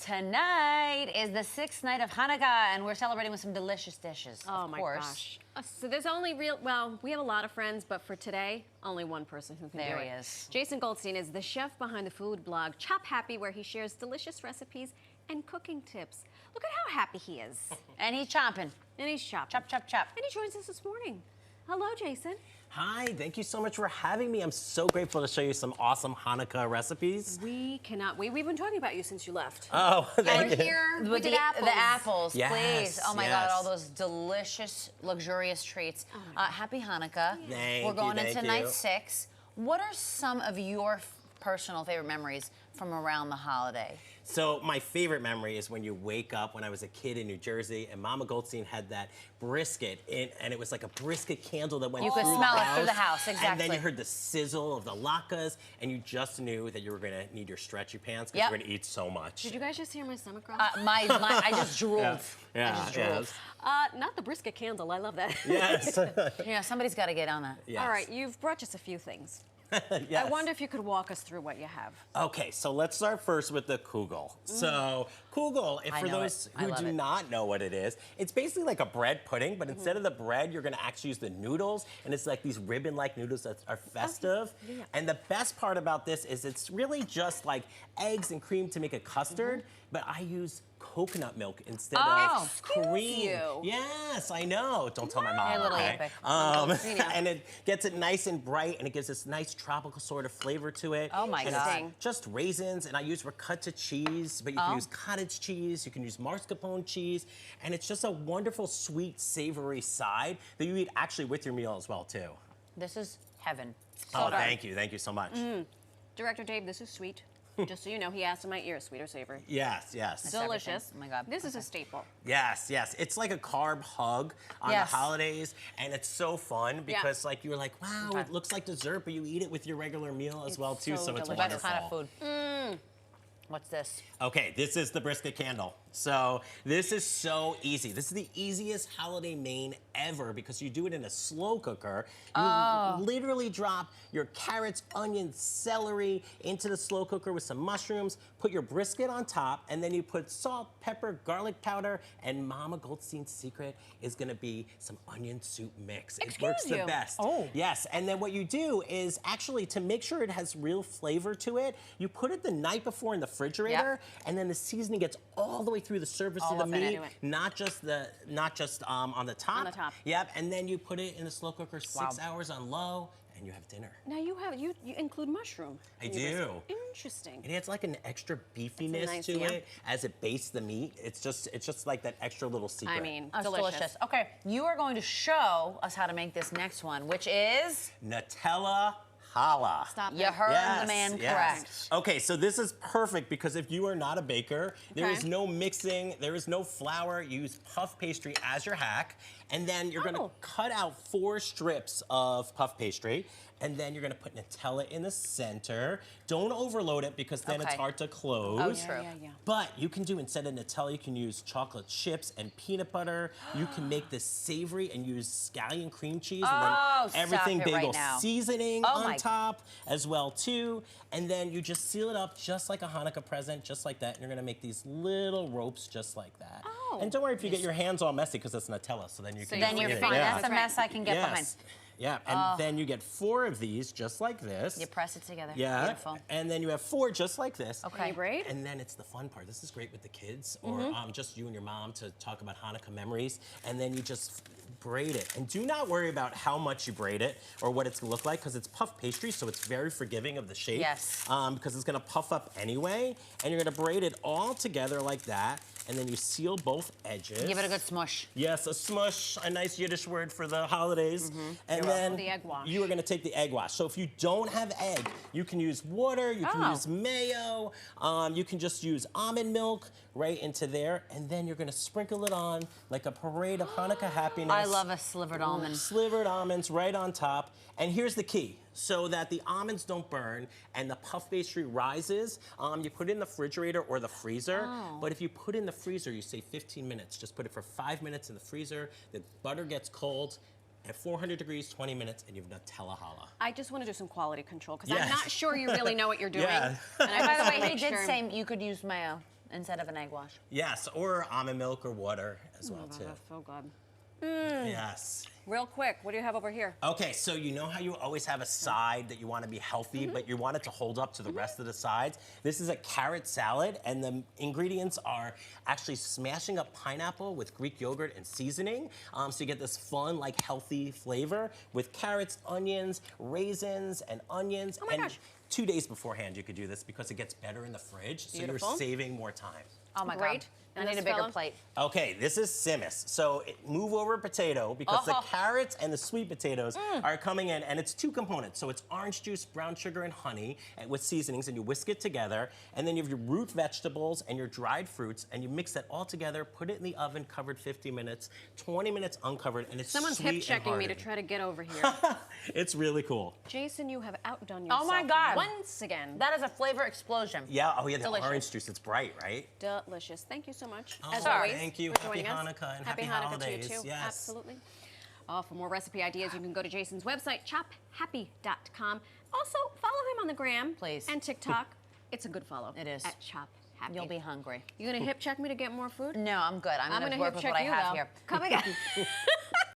tonight is the 6th night of Hanukkah, and we're celebrating with some delicious dishes. Oh of my course. gosh. So there's only we have a lot of friends, but for today, only one person who can do it. There he is. Jason Goldstein is the chef behind the food blog Chop Happy, where he shares delicious recipes and cooking tips. Look at how happy he is. And he's chopping. And he's chopping. Chop, chop, chop. And he joins us this morning. Hello, Jason. Hi, thank you so much for having me. I'm so grateful to show you some awesome Hanukkah recipes. We cannot wait. We've been talking about you since you left. Oh, thank We're you. here With with the apples. The apples, Yes, please. Oh my God, yes. all those delicious, luxurious treats. Happy Hanukkah. Thank We're going you, into thank night you. 6. What are some of your personal favorite memories from around the holiday? So my favorite memory is when you wake up when I was a kid in New Jersey and Mama Goldstein had that brisket and it was like a brisket candle that went You through could the smell it house. through the house, And exactly. then you heard the sizzle of the latkes and you just knew that you were gonna need your stretchy pants because Yep. you were gonna eat so much. Did you guys just hear my stomach growl? I just drooled. I Yeah, just drooled. yes. Not the brisket candle. I love that. Yes. Yeah, somebody's got to get on that. Yes. All right, you've brought us a few things. Yes. I wonder if you could walk us through what you have. Okay, so let's start first with the kugel. So kugel, if I for know those it. I who love do it. not know what it is, it's basically like a bread pudding, but instead of the bread, you're gonna actually use the noodles, and it's like these ribbon-like noodles that are festive. Yeah. And the best part about this is it's really just like eggs and cream to make a custard, but I use coconut milk instead Oh. of cream. you. Yes, I know. Don't tell my mom. Hey, little okay? epic. And it gets it nice and bright, and it gives this nice tropical sort of flavor to it. Oh my And God. it's just raisins, and I use ricotta cheese, but you can use cottage cheese, you can use mascarpone cheese, and it's just a wonderful, sweet, savory side that you eat actually with your meal as well, too. This is heaven. Oh, thank you so much. Director Dave, this is sweet. Just so you know, he asked in my ear, sweet or savory. Yes, yes. Delicious. everything. Oh my God. This is a staple. Yes, yes. It's like a carb hug on Yes. the holidays, and it's so fun because like you're like, wow, Okay. it looks like dessert, but you eat it with your regular meal as well too, so so it's delicious. Best wonderful. kind of food. What's this? Okay, this is the brisket candle. So this is so easy. This is the easiest holiday main ever because you do it in a slow cooker. You literally drop your carrots, onions, celery into the slow cooker with some mushrooms, put your brisket on top, and then you put salt, pepper, garlic powder, and Mama Goldstein's secret is gonna be some onion soup mix. It works Excuse the you. best. Oh. Yes, and then what you do is actually to make sure it has real flavor to it, you put it the night before in the refrigerator, and then the seasoning gets all the way through the surface All of the of it. meat, Do it. not just on the top. On the top. Yep, and then you put it in the slow cooker 6 Wow. hours on low, and you have dinner. Now you include mushroom. I in your do. recipe. Interesting. It adds like an extra beefiness nice- to yeah. it as it bastes the meat. It's just like that extra little secret. I mean, Oh, it's delicious. Okay, you are going to show us how to make this next one, which is Nutella challah. Stop you it. heard the man correct. Okay, so this is perfect because if you are not a baker, there is Okay. no mixing, there is no flour. You use puff pastry as your hack, and then you're gonna Oh. cut out 4 strips of puff pastry, and then you're gonna put Nutella in the center. Don't overload it because then it's Okay. hard to close. Oh, true. Yeah. But you can do, instead of Nutella, you can use chocolate chips and peanut butter. You can make this savory and use scallion cream cheese, and Oh, then stop everything it bagel right now. seasoning Oh on my- top as well too. And then you just seal it up just like a Hanukkah present, just like that. And you're gonna make these little ropes just like that. Oh. And don't worry if you get your hands all messy because it's Nutella, so then you can Then just you're eat it. fine. Yeah. That's a mess I can get behind. Yes. Yeah, and then you get 4 of these just like this. You press it together. Yeah, Beautiful. and then you have 4 just like this. Okay. Can you braid? And then it's the fun part. This is great with the kids or just you and your mom to talk about Hanukkah memories. And then you just braid it. And do not worry about how much you braid it or what it's gonna look like because it's puff pastry, so it's very forgiving of the shape. Yes. Because it's gonna puff up anyway. And you're gonna braid it all together like that. And then you seal both edges. Give it a good smush. Yes, a smush, a nice Yiddish word for the holidays. And then The egg wash. you are gonna take the egg wash. So if you don't have egg, you can use water, you can Oh. use mayo, you can just use almond milk right into there, and then you're gonna sprinkle it on like a parade of Hanukkah happiness. I love a slivered almond. Slivered almonds right on top. And here's the key. So that the almonds don't burn and the puff pastry rises, you put it in the refrigerator or the freezer. Oh. But if you put it in the freezer, you say 15 minutes. Just put it for 5 minutes in the freezer. The butter gets cold. At 400 degrees, 20 minutes, and you have Nutella challah. I just want to do some quality control because Yes. I'm not sure you really know what you're doing. Yeah. And I By the just way, wanna he make did sure. say you could use mayo. instead of an egg wash. Yes, or almond milk or water as well, too. That's so good. Yes. Real quick, what do you have over here? Okay, so you know how you always have a side that you want to be healthy, but you want it to hold up to the rest of the sides? This is a carrot salad, and the ingredients are actually smashing up pineapple with Greek yogurt and seasoning. So you get this fun, like, healthy flavor with carrots, onions, raisins, and onions. Oh my and gosh. 2 days beforehand you could do this because it gets better in the fridge, so Beautiful. you're saving more time. Oh my Great. God. I And need a this bigger fella? plate. Okay, this is simmus. So move over potato because the carrots and the sweet potatoes are coming in, and it's two components. So it's orange juice, brown sugar, and honey with seasonings, and you whisk it together. And then you have your root vegetables and your dried fruits, and you mix that all together, put it in the oven, covered 50 minutes, 20 minutes uncovered, and it's Someone's sweet hip checking me to and try to get over here. It's really cool. Jason, you have outdone yourself Oh my God. once again. That is a flavor explosion. Yeah, oh yeah, the Delicious. orange juice, it's bright, right? Delicious. Thank you so much. Oh, As always, thank you. for Happy joining us. Hanukkah and Happy happy Hanukkah holidays. to you too. Yes. Absolutely. For more recipe ideas, you can go to Jason's website, chophappy.com. Also, follow him on the gram. Please. And TikTok. It's a good follow. It is. At Chop Happy. You'll be hungry. You gonna hip check me to get more food? No, I'm good. I'm gonna hip work with check what I you, have though. here. Come again.